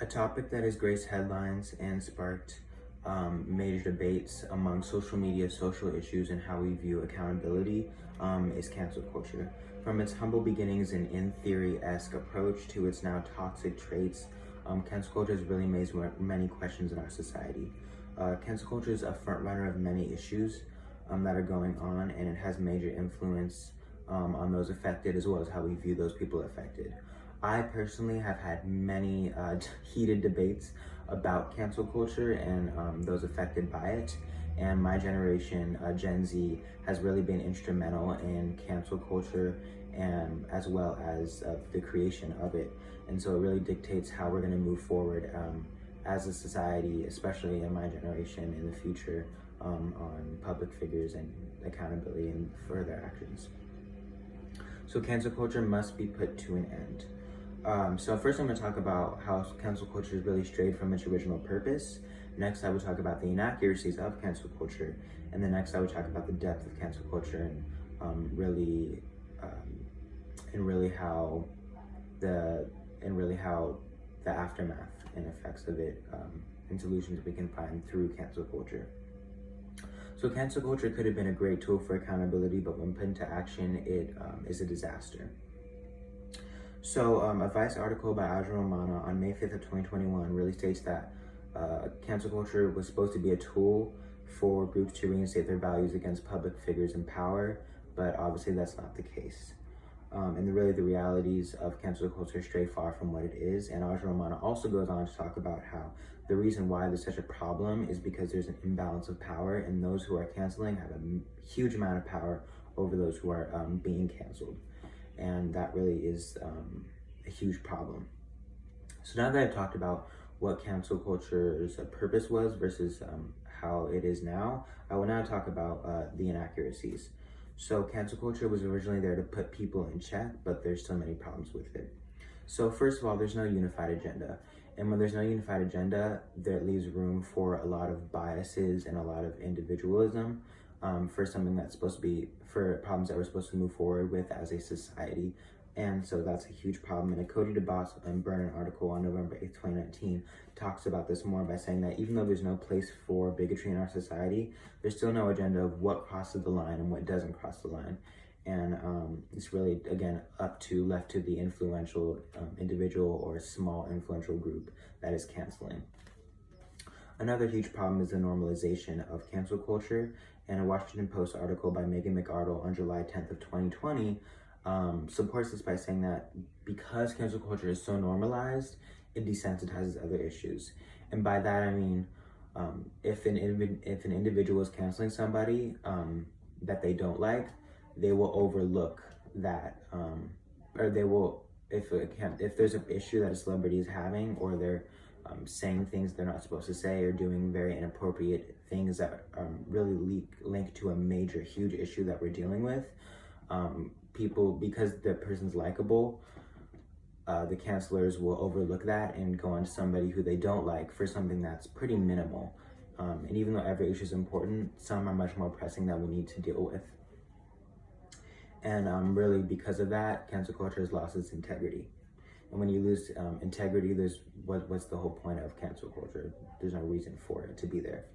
A topic that has graced headlines and sparked major debates among social media, social issues, and how we view accountability is cancel culture. From its humble beginnings and in theory-esque approach to its now toxic traits, cancel culture has really raised many questions in our society. Cancel culture is a front runner of many issues that are going on, and it has major influence on those affected as well as how we view those people affected. I personally have had many heated debates about cancel culture and those affected by it. And my generation, Gen Z, has really been instrumental in cancel culture and as well as the creation of it. And so it really dictates how we're going to move forward as a society, especially in my generation in the future, on public figures and accountability and further actions. So cancel culture must be put to an end. So first I'm going to talk about how cancel culture is really strayed from its original purpose. Next I will talk about the inaccuracies of cancel culture. And then next I will talk about the depth of cancel culture and really how the aftermath and effects of it and solutions we can find through cancel culture. So cancel culture could have been a great tool for accountability, but when put into action, it is a disaster. So a Vice article by Audrey Romano on May 5th of 2021 really states that cancel culture was supposed to be a tool for groups to reinstate their values against public figures in power, but obviously that's not the case. And really the realities of cancel culture stray far from what it is. And Audrey Romano also goes on to talk about how the reason why there's such a problem is because there's an imbalance of power, and those who are canceling have a huge amount of power over those who are being canceled. And that really is a huge problem. So now that I've talked about what cancel culture's purpose was versus how it is now, I will now talk about the inaccuracies. So cancel culture was originally there to put people in check, but there's still many problems with it. So first of all, there's no unified agenda. And when there's no unified agenda, that leaves room for a lot of biases and a lot of individualism for something that's supposed to be, for problems that we're supposed to move forward with as a society. And so that's a huge problem. And a Cody DeBoss and Brennan article on November 8th, 2019 talks about this more by saying that even though there's no place for bigotry in our society, there's still no agenda of what crosses the line and what doesn't cross the line. And it's really, again, left to the influential individual or small influential group that is canceling. Another huge problem is the normalization of cancel culture. And a Washington Post article by Megan McArdle on July 10th of 2020 supports this by saying that because cancel culture is so normalized, it desensitizes other issues. And by that I mean, if an individual is canceling somebody that they don't like, they will overlook that, or they will, if there's an issue that a celebrity is having, or they're saying things they're not supposed to say, or doing very inappropriate things that really link to a major, huge issue that we're dealing with, people, because the person's likable, the cancelers will overlook that and go on to somebody who they don't like for something that's pretty minimal. And even though every issue is important, some are much more pressing that we need to deal with. And really, because of that, cancel culture has lost its integrity. And when you lose integrity, what's the whole point of cancel culture? There's no reason for it to be there.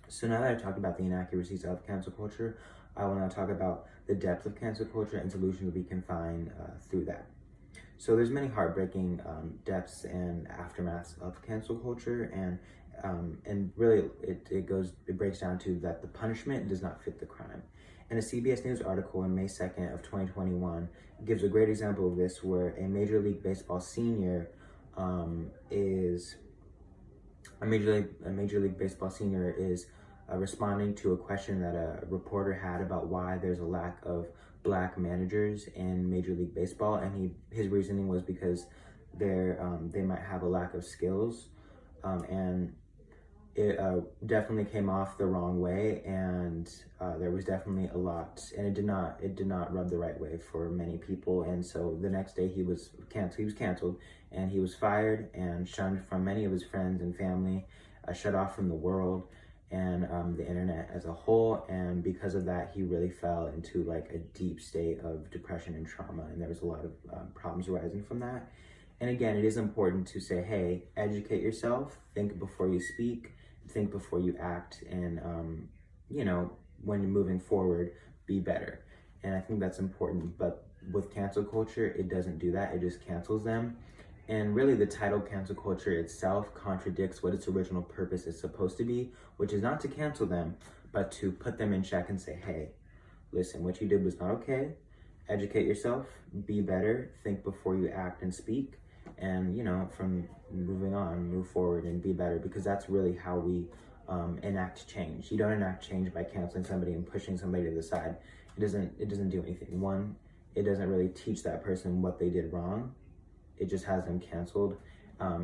So now that I've talked about the inaccuracies of cancel culture, I want to talk about the depth of cancel culture and solutions we can find through that. So there's many heartbreaking depths and aftermaths of cancel culture, and really it breaks down to that the punishment does not fit the crime. And a CBS News article on May 2nd of 2021 gives a great example of this, where a Major League Baseball senior is responding to a question that a reporter had about why there's a lack of Black managers in Major League Baseball, and his reasoning was because they might have a lack of skills, and it definitely came off the wrong way, and there was definitely a lot, and it did not rub the right way for many people. And so the next day he was canceled, and he was fired and shunned from many of his friends and family, shut off from the world and the internet as a whole. And because of that, he really fell into like a deep state of depression and trauma, and there was a lot of problems arising from that. And again, it is important to say, hey, educate yourself, think before you speak, think before you act, and, you know, when you're moving forward, be better. And I think that's important. But with cancel culture, it doesn't do that. It just cancels them. And really, the title cancel culture itself contradicts what its original purpose is supposed to be, which is not to cancel them, but to put them in check and say, hey, listen, what you did was not okay. Educate yourself, be better, think before you act and speak, and, you know, from moving on, move forward and be better, because that's really how we enact change. You don't enact change by canceling somebody and pushing somebody to the side. It doesn't do anything. One, it doesn't really teach that person what they did wrong. It just has them canceled,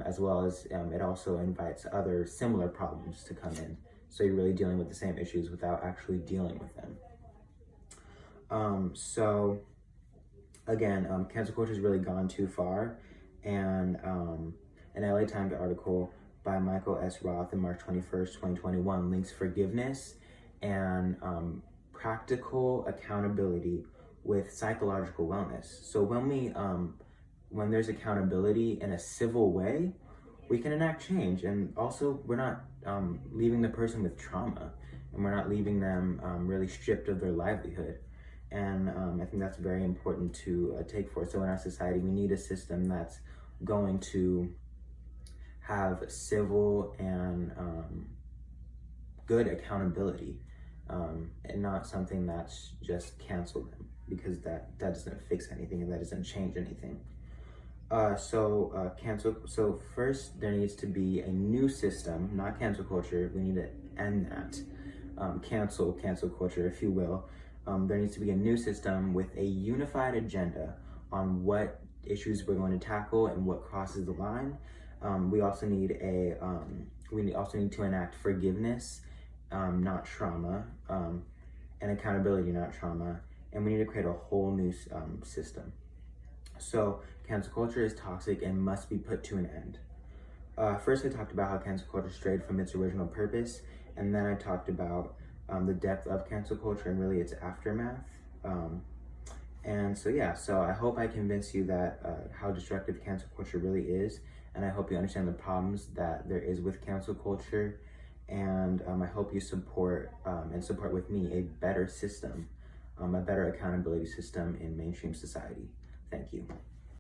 as well as it also invites other similar problems to come in. So you're really dealing with the same issues without actually dealing with them. So again, cancel culture has really gone too far, and an LA Times article by Michael S. Roth on March 21st, 2021 links forgiveness and practical accountability with psychological wellness. So when there's accountability in a civil way, we can enact change, and also we're not leaving the person with trauma, and we're not leaving them really stripped of their livelihood. And I think that's very important to take forward. So in our society, we need a system that's going to have civil and good accountability, and not something that's just cancel them, because that doesn't fix anything and that doesn't change anything. So first there needs to be a new system, not cancel culture. We need to end that. Cancel culture, if you will. There needs to be a new system with a unified agenda on what issues we're going to tackle and what crosses the line. We also need to enact forgiveness, not trauma, and accountability, not trauma. And we need to create a whole new system. So cancel culture is toxic and must be put to an end. First, I talked about how cancel culture strayed from its original purpose, and then I talked about the depth of cancel culture and really its aftermath. So I hope I convince you that how destructive cancel culture really is, and I hope you understand the problems that there is with cancel culture, and I hope you support with me a better system, a better accountability system in mainstream society. Thank you.